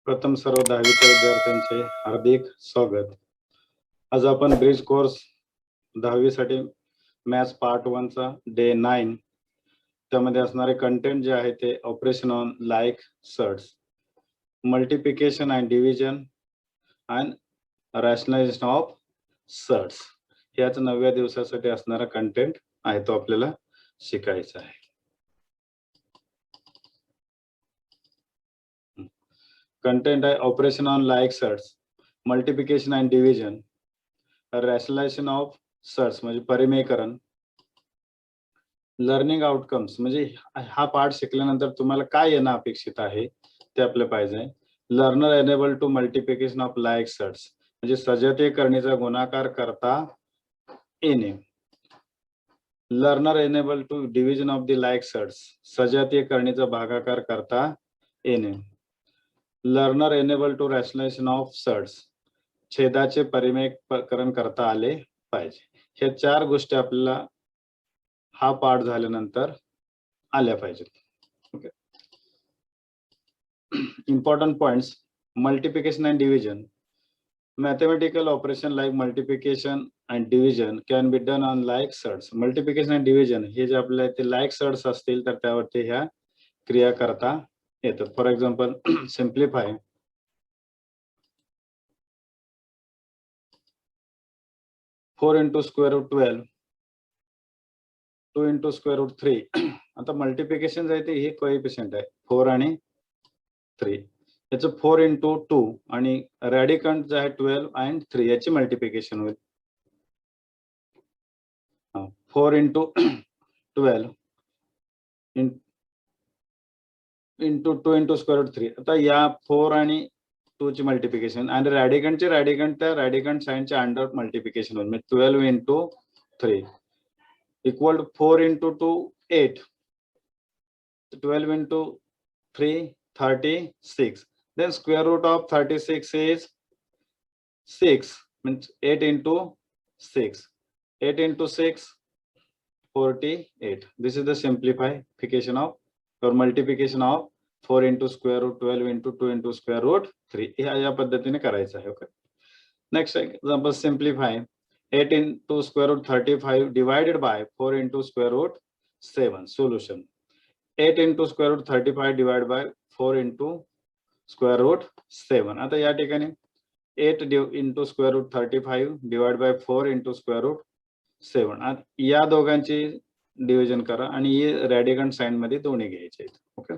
प्रथम सर्व 10वीच्या विद्यार्थ्यांचे हार्दिक स्वागत. आज आपण ब्रिज कोर्स 10वी साठी मॅथ्स पार्ट 1 चा डे 9 त्यामध्ये असणारे कंटेंट जे आहे ते operation on like surds, multiplication and division and rationalisation of surds याच 9व्या दिवसासाठी असणारा कंटेंट आहे तो आपल्याला शिकायचा आहे. कंटेंट आहे operation on like surds, multiplication and division, rationalisation of surds म्हणजे परिमेयकरण, लर्निंग आउटकम्स म्हणजे हा पार्ट शिकल्यानंतर तुम्हाला काय येणं अपेक्षित आहे ते आपल्याला पाहिजे. Learner enable to multiplication of like surds म्हणजे सजातीयकरणीचा गुणाकार करता येणे. Learner enable to division of the like surds सजातीयकरणीचा भागाकार करता येणे. Learner enable to rationalisation of surds छेदाचे परिमेयकरण करता आले पाहिजे. हे 4 गोष्टी आपल्याला हा पाठ झाल्यानंतर आल्या पाहिजेत. Okay. Important points. Multiplication and division. Mathematical operation like multiplication and division can be done on like surds. Multiplication and division हे जे आपल्याला ते like surds असतील तर त्यावरती ह्या क्रिया करता येतात. For example simplify. Four into square root 12, 2 into square root 3. आता मल्टिप्लिकेशन आहे ते हे कोएफिशियंट आहे 4 आणि 3. याचं 4 इंटू 2 आणि रॅडिकंट जे आहे 12 अँड 3 याची मल्टिप्लिकेशन होईल. 4 into 12 into 2 into square root 3. आता या 4 आणि 2 ची मल्टिप्लिकेशन आणि रॅडिकंटचे रॅडिकंट त्या रॅडिकंट साइनचे अंडर मल्टिप्लिकेशन होईल. म्हणजे 12 into 3 equal 4 into 2 8. 12 into 3 36. Then square root of 36 is 6, means 8 into 6. 8 into 6 48. This is the simplification of or multiplication of 4 into square root 12 into 2 into square root 3. या पद्धतीने करायचं आहे. Okay. Next example simplify. 8 into square root 35 divided by 4 into square root 7. Solution. 8 into square root 35 divided by 4 into square root 7. आता या ठिकाणी 8 into square root 35 divided by 4 into square root 7. आता या दोघांची डिव्हिजन करा आणि हे रॅडिकंट साइन मध्ये दोन्ही घ्यायचे आहेत. Okay.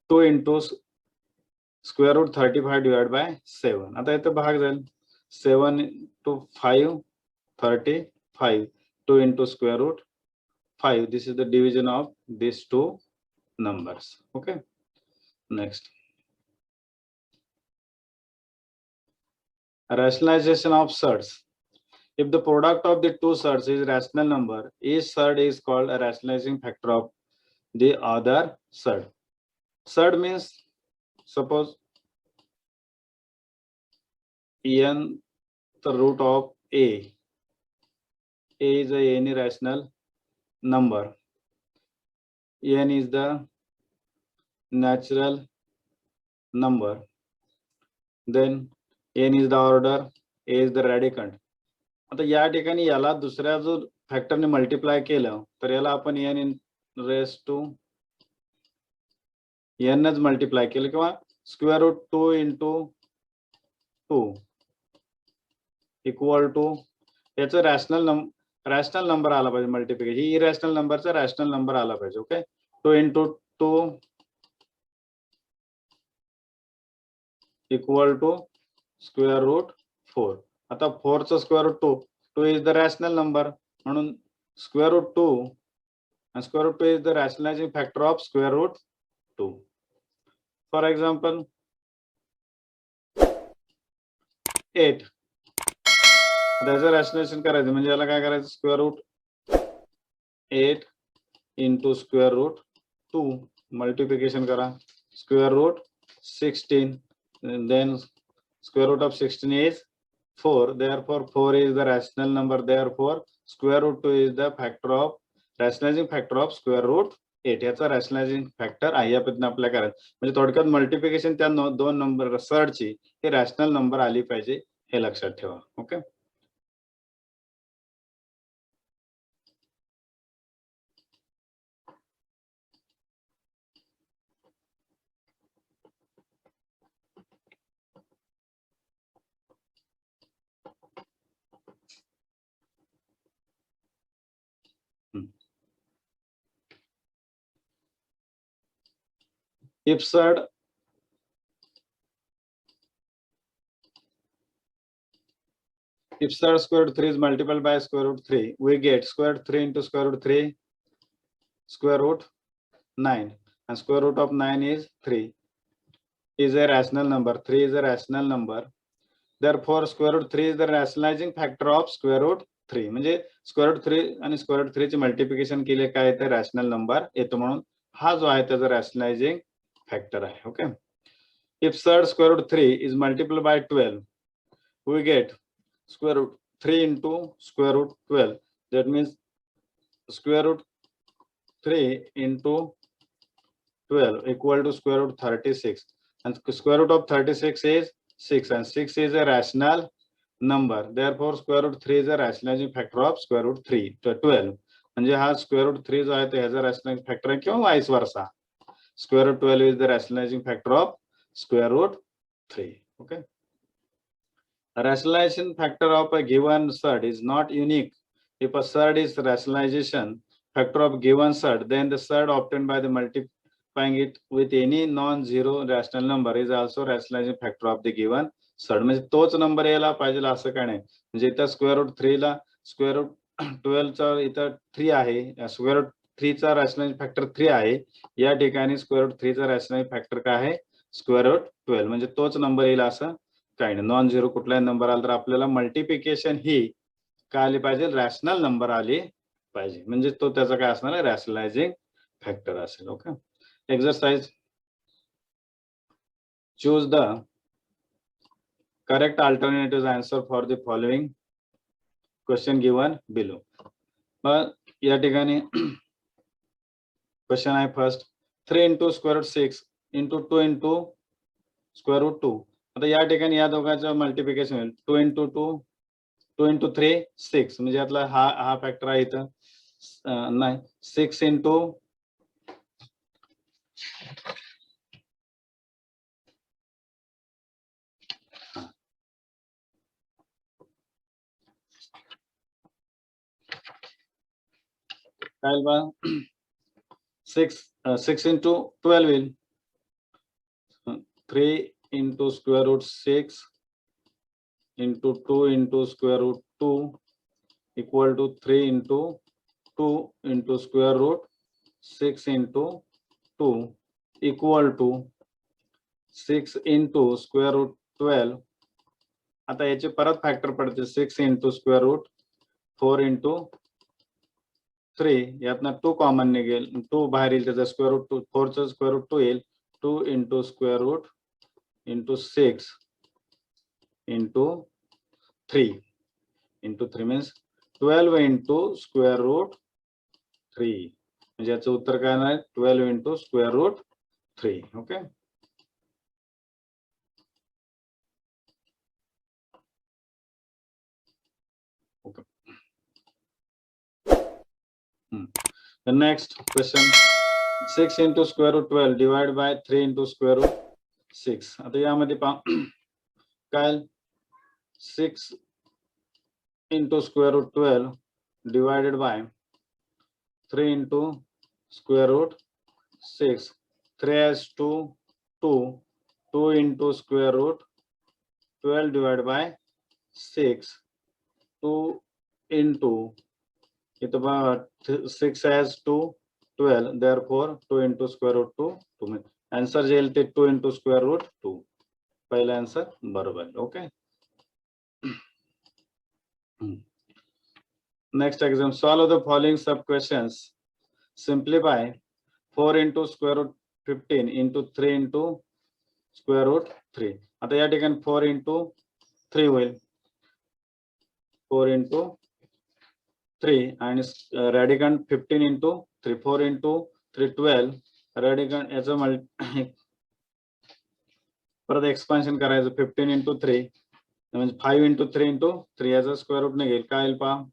2 into square root 35 divided by 7. आता इथे भाग जाईल 7 into 5 35. 2 into square root 5. This is the division of these two numbers. Okay. Next. Rationalization of surds. If the product of the two surds is rational number, each surd is called a rationalizing factor of the other surd. Surd means suppose n the root of a. A is any rational number. N is the natural number. Then n is the order, a is the radicand. आता या ठिकाणी याला दुसऱ्या जो फॅक्टरने multiply केलं तर याला आपण n in raise to n च मल्टिप्लाय केलं किंवा square root 2 into 2 equal to याचं रॅशनल नंबर आला पाहिजे मल्टिप्लिकेशन. ही इरॅशनल नंबरचा रॅशनल नंबर आला पाहिजे. Okay. 2 into 2 equal to square root 4. आता 4 चा square root 2 is the rational number म्हणून square root 2 and square root 2 is the rationalizing factor of square root 2. For example 8. त्याचं रॅशनलायझेशन करायचं म्हणजे याला काय करायचं square root 8 into square root 2 multiplication करा square root 16. then square root of 16 is 4. Therefore 4 is the rational number. Therefore square root 2 is the factor of rationalizing factor of square root 8 याचा rationalising factor आहे या पद्धतीने आपल्याला करायचं. म्हणजे थोडक्यात multiplication त्या दोन नंबर सर्डची हे रॅशनल नंबर आली पाहिजे हे लक्षात ठेवा. Okay. If surd square root 3 is multiplied by square root 3, we get square root 3 into square root 3 square root 9, and square root of 9 is 3 is a rational number. 3 is a rational number. Therefore square root 3 is the rationalizing factor of square root 3. म्हणजे square root 3 आणि square root 3 चे multiplication केले काय येते rational number येतो, म्हणून हा जो आहे त्याचा रॅशनलायझिंग फॅक्टर आहे. Okay. If surd square root 3 is multiplied by 12, we get square root 3 into square root 12. That means square root 3 into 12 equal to square root 36, and square root of 36 is 6, and 6 is a rational number. Therefore square root 3 is a rationalizing factor of square root 3 to 12. म्हणजे हा square root 3 जो आहे तो ह्याचा rationalizing factor आहे किंवा vice versa. Square root 12 is the rationalizing factor of square root 3. Okay. A rationalization factor of a given surd is not unique. If a surd is rationalization factor of given surd, then the surd obtained by the multiplying it with any non-zero rational number is also rationalizing factor of the given surd. म्हणजे तोच number यायला पाहिजे असं काय नाही. म्हणजे इथं square root 3 ला स्क्वेअर रूट 12 चा इथं 3 आहे, स्क्वेअर रूट 3 चा रॅशनलाइजिंग फॅक्टर 3 आहे, या ठिकाणी स्क्वेअर रूट 3 चा रॅशनलाइजिंग फॅक्टर काय आहे स्क्वेअर रूट 12. म्हणजे तोच नंबर येईल असं काही नाही. नॉन झिरो कुठलाही नंबर आला तर आपल्याला मल्टिप्लिकेशन ही काय आली पाहिजे रॅशनल नंबर आली पाहिजे, म्हणजे तो त्याचा काय असणार आहे रॅशनलायझिंग फॅक्टर असेल. Okay. Exercise, choose the correct alternative answer for the following question given below. मग या ठिकाणी क्वेश्चन आहे first 3 into square root 6 into 2 into square root 2. आता या ठिकाणी या दोघांचं मल्टिप्लिकेशन होईल 2 into 2 2 into 3 6, म्हणजे यातला हा फॅक्टर आहे इथं नाही 6 into काय बा 6 into 12 येईल 3 into square root 6 into 2 into square root 2 equal to 3 into 2 into square root 6 into 2 equal to 6 into square root 12. आता याचे परत फॅक्टर पडते 6 into square root 4 into 3, यातनं 2 कॉमन निघेल, 2 बाहेर येईल, त्याचा स्क्वेअर रूट 2 4 चा स्क्वेअर रूट 2 येईल 2 into square root into 6 into 3 into 3 means 12 into square root 3. म्हणजे याचं उत्तर काय आहे 12 into square root 3. Okay. The next question, 6 into square root 12 divided by 3 into square root 6. आता यामध्ये पहा काय 6 into square root 12 divided by 3 into square root 6. 3 has 2 2 into square root 12 divided by 6 2 into it about 6 has 2 12, therefore 2 into square root 2 2. Answer जे येईल ते 2 into square root 2. पहिला answer बरोबर. Okay. Next exam, solve the following sub questions. Simplify 4 into square root 15 into 3 into square root 3. आता या ठिकाणी 4 into 3 होईल 4 into 3 आणि रॅडिकंड 15 into 3 4 into 12 रॅडिकंड याचं परत एक्सपान्शन करायचं 15 into 3 म्हणजे 5 into 3 into 3 याचा स्क्वेअर रूट निघेल काय येईल पहा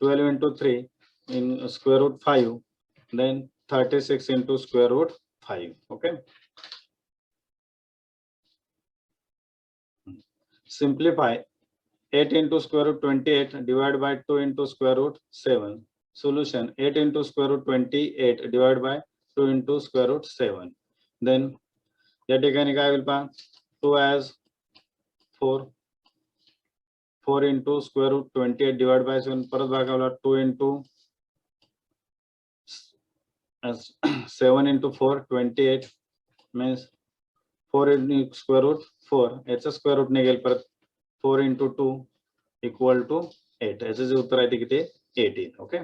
12 into 3 in square root 5 then 36 into square root 5. Okay, simplify 8 into square root 28 divided by 2 into square root 7. Solution 8 into square root 28 divided by 2 into square root 7. Then या ठिकाणी काय होईल पहा 2 as 4 into square root 28 divided by 7 परत भागावला 2 into 7 into 4 28 means 4 into square root 4 याचा square route निघेल परत 4 into 2 equal to 8 याचं जे उत्तर आहे ते किती 18. Okay,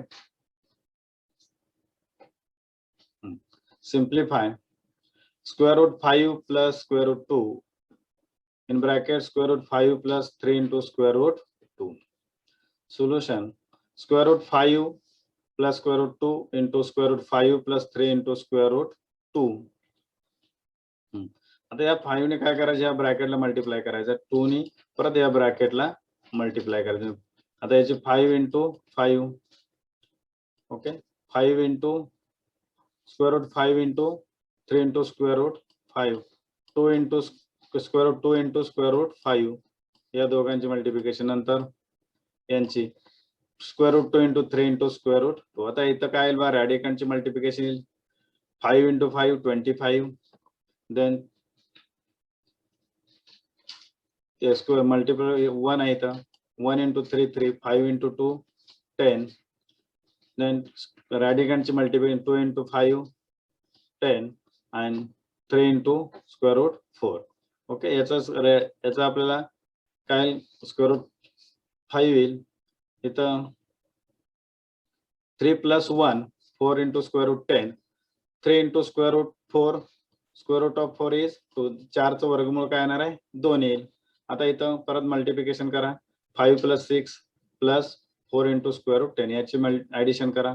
simplify square root 5 plus square root 2 in bracket square root 5 plus 3 into square root 2. Solution square root 5 plus square root 2 into square root 5 plus 3 into square root 2. आता या 5 ने काय करायचं या ब्रॅकेटला मल्टिप्लाय करायचं 2 ने परत या ब्रॅकेटला मल्टिप्लाय करायचं. आता याची 5 into 5 okay 5 into square root 5 into 3 into square root 5 2 into square root 2 into square root 5 या दोघांची मल्टिप्लिकेशन नंतर यांची square root 2 into 3 into square root 2. आता इथं काय येईल बा रॅडिकंडची मल्टिप्लिकेशन येईल 5 into 5 25 then square multiple 1 आहे इथं 1 into 3 3 5 into 2 10 then radicanची multiplication 2 into 5 10 and 3 into square root 4. Okay याचा आपल्याला काय स्क्वेअर रूट 5 येईल इथं 3 plus 1 4 into square root 10 3 into square root 4 square root of 4 is 2 4 चं वर्गमूळ काय येणार आहे 2 येईल. आता इथं परत मल्टिप्लिकेशन करा 5 plus 6 plus 4 into square root 10 याची ऍडिशन करा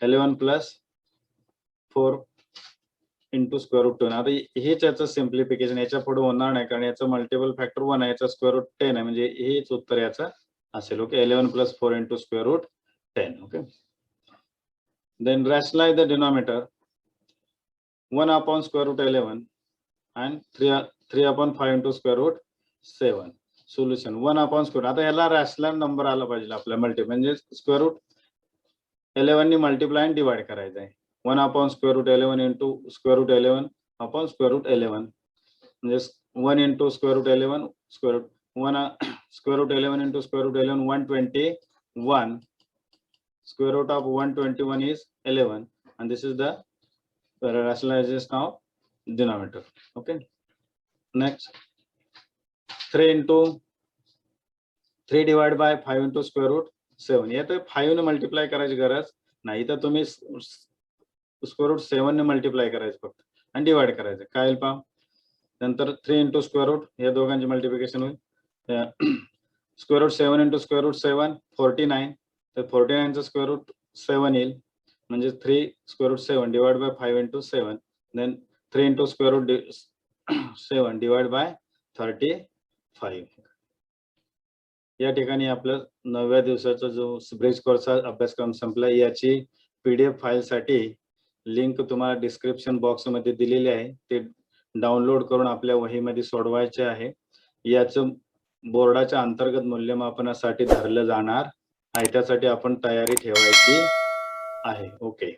11 plus 4 into square root 2. आता हेच याचं सिम्प्लिफिकेशन याच्या पुढे होणार नाही कारण याचं मल्टिपल फॅक्टर 1 आहे याचा स्क्वेअर रूट 10 आहे म्हणजे हेच उत्तर याचं असेल. Okay 11 plus 4 into square root 10. Okay then rationalize the denominator 1 upon square root 11 and 3 upon 5 into square root 7. Solution 1 upon square आता याला रॅशनल नंबर आला पाहिजे आपल्या मल्टी म्हणजे स्क्वेअर रूट 11 ने मल्टिप्लाय आणि डिवाइड करायचं आहे 1 upon square root 11 into square root 11 upon square root 11 म्हणजे 1 into square root 11 square root 1 square root 11 into square root 11 121 square root of 121 is 11 and this is the rationalization of denominator. Okay, next 3 into 3 divided by 5 into square root 7 या तर 5 ने multiply करायची गरज नाही तर तुम्ही square route 7 ने multiply करायचं फक्त आणि डिवाइड करायचं काय येईल पहा नंतर 3 into square root या दोघांची मल्टिप्लिकेशन होईल square route 7 into square root 7 49 तर 49 चं स्क्वेअर रूट 7 येईल म्हणजे 3 square root 7 divided by 5 into 7 then 3 into square root 7 divided by 35. या ठिकाणी आपलं 9व्या दिवसाचा जो ब्रिज कोर्सचा अभ्यासक्रम संपला. याची PDF फाईलसाठी लिंक तुम्हाला डिस्क्रिप्शन बॉक्स मध्ये दिलेली आहे ते डाउनलोड करून आपल्या वहीमध्ये सोडवायचे आहे. याचं बोर्डाच्या अंतर्गत मूल्यमापनासाठी धरलं जाणार आहे त्यासाठी आपण तयारी ठेवायची आहे. ओके.